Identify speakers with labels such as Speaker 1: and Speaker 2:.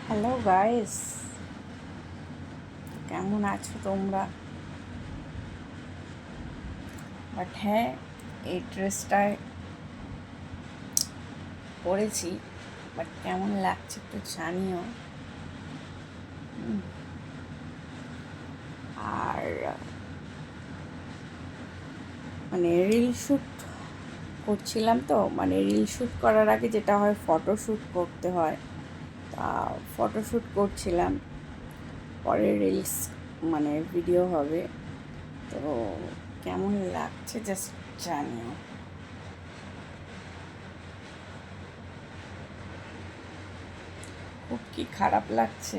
Speaker 1: Hello guys, কেমন আছো তোমরা? বাট হ্যাঁ, এই ড্রেসটায় পরেছি, বাট কেমন লাগছে একটু জানিও। আর মানে রিল শ্যুট করছিলাম তো, মানে রিল শ্যুট করার আগে যেটা হয় ফটোশ্যুট করতে হয়, তা ফটোশ্যুট করছিলাম, পরে রিলস মানে ভিডিও হবে, তো কেমন লাগছে জাস্ট জানিও। খুব কি খারাপ লাগছে?